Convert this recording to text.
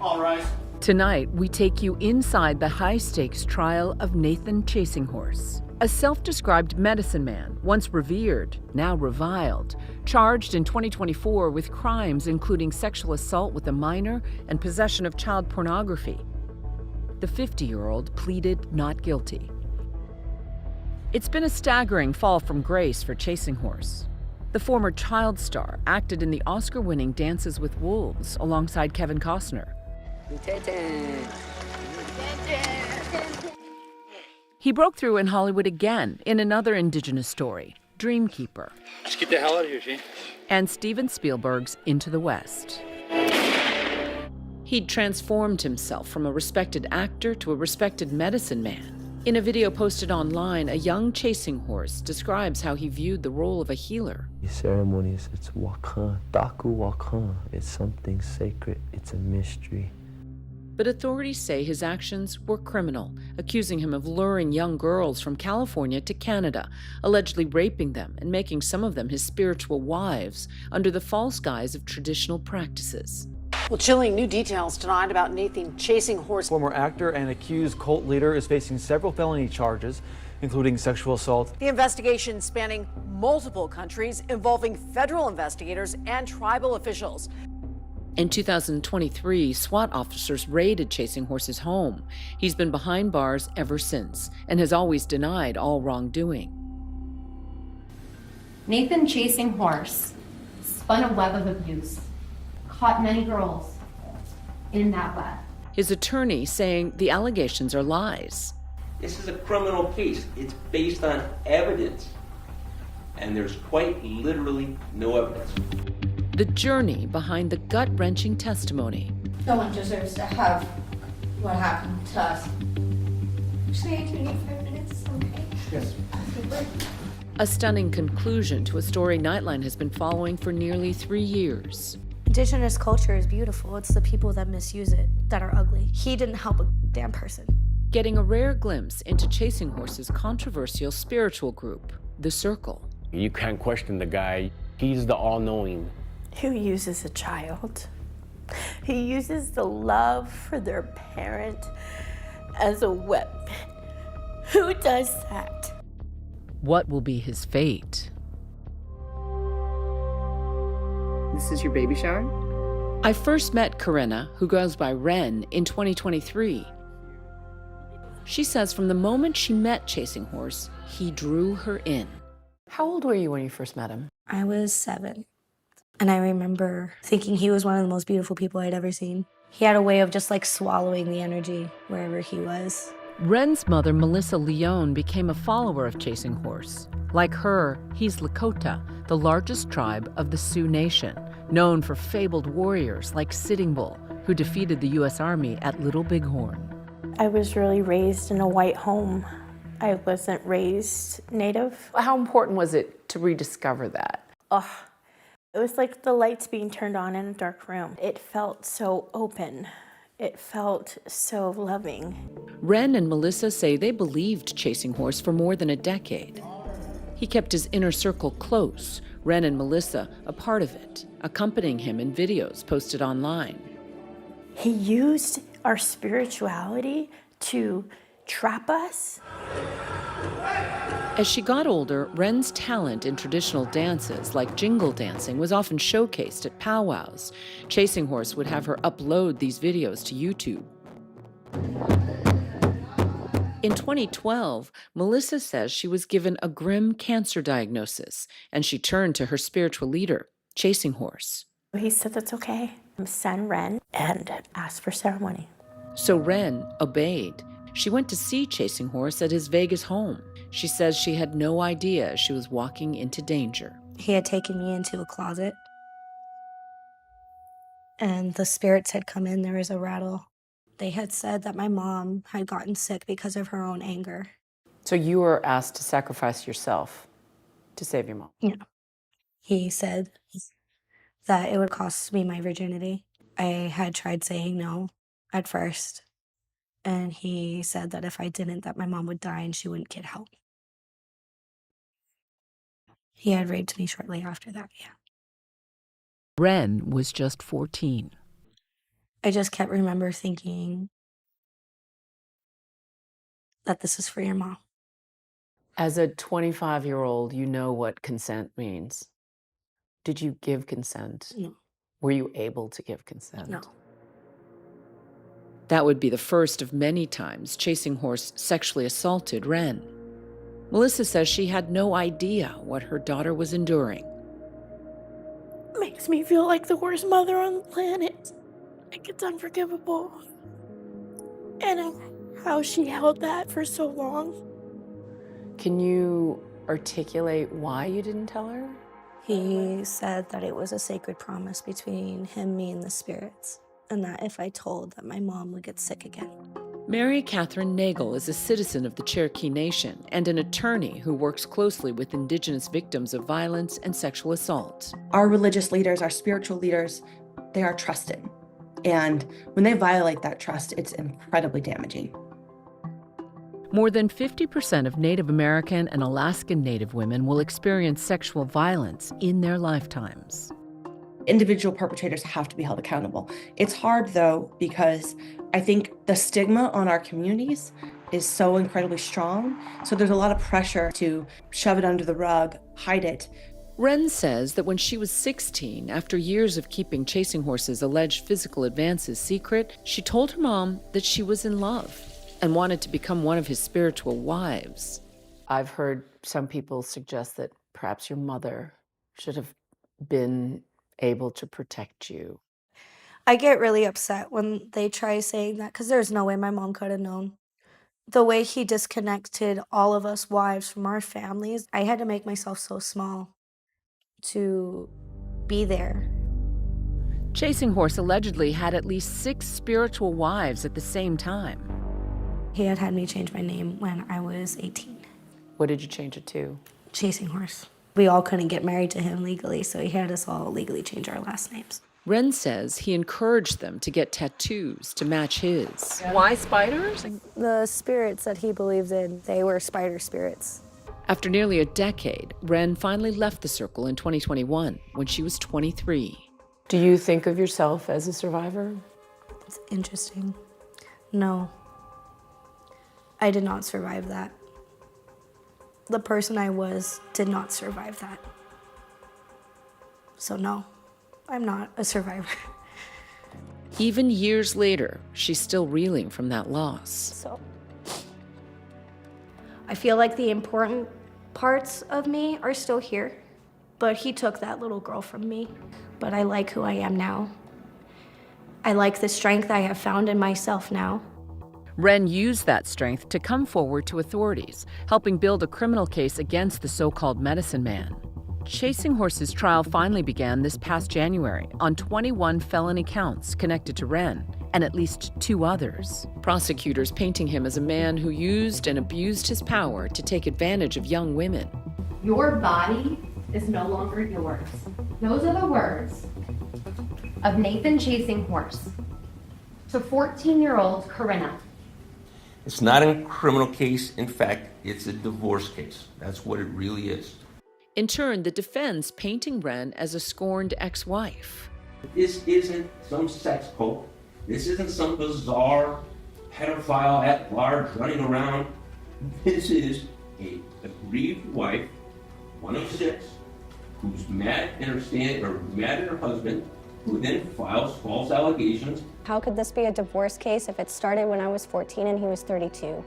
All rise. Tonight, we take you inside the high-stakes trial of Nathan Chasinghorse, a self-described medicine man, once revered, now reviled, charged in 2024 with crimes including sexual assault with a minor and possession of child pornography. The 50-year-old pleaded not guilty. It's been a staggering fall from grace for Chasinghorse. The former child star acted in the Oscar-winning Dances with Wolves alongside Kevin Costner. He broke through in Hollywood again in another Indigenous story, Dreamkeeper. Let's get the hell out of here, Shane. And Steven Spielberg's Into the West. He'd transformed himself from a respected actor to a respected medicine man. In a video posted online, a young Chasinghorse describes how he viewed the role of a healer. The ceremonies, it's wakan, daku wakan. It's something sacred, it's a mystery. But authorities say his actions were criminal, accusing him of luring young girls from California to Canada, allegedly raping them and making some of them his spiritual wives under the false guise of traditional practices. Well, chilling new details tonight about Nathan Chasinghorse. Former actor and accused cult leader is facing several felony charges, including sexual assault. The investigation spanning multiple countries involving federal investigators and tribal officials. In 2023, SWAT officers raided Chasinghorse's home. He's been behind bars ever since and has always denied all wrongdoing. Nathan Chasinghorse spun a web of abuse, caught many girls in that web. His attorney saying the allegations are lies. This is a criminal case. It's based on evidence. And there's quite literally no evidence. The journey behind the gut-wrenching testimony. No one deserves to have what happened to us. Actually, I do need 5 minutes, okay? Yes. A stunning conclusion to a story Nightline has been following for nearly 3 years. Indigenous culture is beautiful. It's the people that misuse it that are ugly. He didn't help a damn person. Getting a rare glimpse into Chasinghorse's controversial spiritual group, The Circle. You can't question the guy. He's the all-knowing. Who uses a child? He uses the love for their parent as a weapon. Who does that? What will be his fate? This is your baby shower? I first met Corinna, who goes by Ren, in 2023. She says from the moment she met Chasinghorse, he drew her in. How old were you when you first met him? I was 7. And I remember thinking he was one of the most beautiful people I'd ever seen. He had a way of just like swallowing the energy wherever he was. Ren's mother, Melissa Leone, became a follower of Chasinghorse. Like her, he's Lakota, the largest tribe of the Sioux Nation, known for fabled warriors like Sitting Bull, who defeated the U.S. Army at Little Bighorn. I was really raised in a white home. I wasn't raised Native. How important was it to rediscover that? It was like the lights being turned on in a dark room. It felt so open. It felt so loving. Ren and Melissa say they believed Chasinghorse for more than a decade. He kept his inner circle close, Ren and Melissa a part of it, accompanying him in videos posted online. He used our spirituality to trap us. As she got older, Ren's talent in traditional dances, like jingle dancing, was often showcased at powwows. Chasinghorse would have her upload these videos to YouTube. In 2012, Melissa says she was given a grim cancer diagnosis, and she turned to her spiritual leader, Chasinghorse. He said, that's okay. Send Ren and ask for ceremony. So Ren obeyed. She went to see Chasinghorse at his Vegas home. She says she had no idea she was walking into danger. He had taken me into a closet. And the spirits had come in. There was a rattle. They had said that my mom had gotten sick because of her own anger. So you were asked to sacrifice yourself to save your mom? Yeah. He said that it would cost me my virginity. I had tried saying no at first. And he said that if I didn't, that my mom would die and she wouldn't get help. He had raped me shortly after that, yeah. Ren was just 14. I just kept remember thinking that this is for your mom. As a 25-year-old, you know what consent means. Did you give consent? No. Were you able to give consent? No. That would be the first of many times Chasing Horse sexually assaulted Ren. Melissa says she had no idea what her daughter was enduring. Makes me feel like the worst mother on the planet. Like it's unforgivable. And how she held that for so long. Can you articulate why you didn't tell her? He said that it was a sacred promise between him, me, and the spirits, and that if I told, that my mom would get sick again. Mary Catherine Nagel is a citizen of the Cherokee Nation and an attorney who works closely with Indigenous victims of violence and sexual assault. Our religious leaders, our spiritual leaders, they are trusted. And when they violate that trust, it's incredibly damaging. More than 50% of Native American and Alaskan Native women will experience sexual violence in their lifetimes. Individual perpetrators have to be held accountable. It's hard, though, because I think the stigma on our communities is so incredibly strong. So there's a lot of pressure to shove it under the rug, hide it. Ren says that when she was 16, after years of keeping Chasing Horse's alleged physical advances secret, she told her mom that she was in love and wanted to become one of his spiritual wives. I've heard some people suggest that perhaps your mother should have been able to protect you. I get really upset when they try saying that because there's no way my mom could have known. The way he disconnected all of us wives from our families, I had to make myself so small to be there. Chasing Horse allegedly had at least 6 spiritual wives at the same time. He had me change my name when I was 18. What did you change it to? Chasing Horse. We all couldn't get married to him legally, so he had us all legally change our last names. Ren says he encouraged them to get tattoos to match his. Why spiders? The spirits that he believed in, they were spider spirits. After nearly a decade, Ren finally left the circle in 2021 when she was 23. Do you think of yourself as a survivor? It's interesting. No. I did not survive that. The person I was did not survive that. So no, I'm not a survivor. Even years later, she's still reeling from that loss. So I feel like the important parts of me are still here, but he took that little girl from me. But I like who I am now. I like the strength I have found in myself now. Ren used that strength to come forward to authorities, helping build a criminal case against the so-called medicine man. Chasing Horse's trial finally began this past January on 21 felony counts connected to Ren and at least 2 others. Prosecutors painting him as a man who used and abused his power to take advantage of young women. Your body is no longer yours. Those are the words of Nathan Chasing Horse to 14-year-old Corinna. It's not a criminal case. In fact, it's a divorce case. That's what it really is. In turn, the defense painting Ren as a scorned ex-wife. This isn't some sex cult. This isn't some bizarre pedophile at large running around. This is a aggrieved wife, one of 6, who's mad at her husband, who then files false allegations. How could this be a divorce case if it started when I was 14 and he was 32?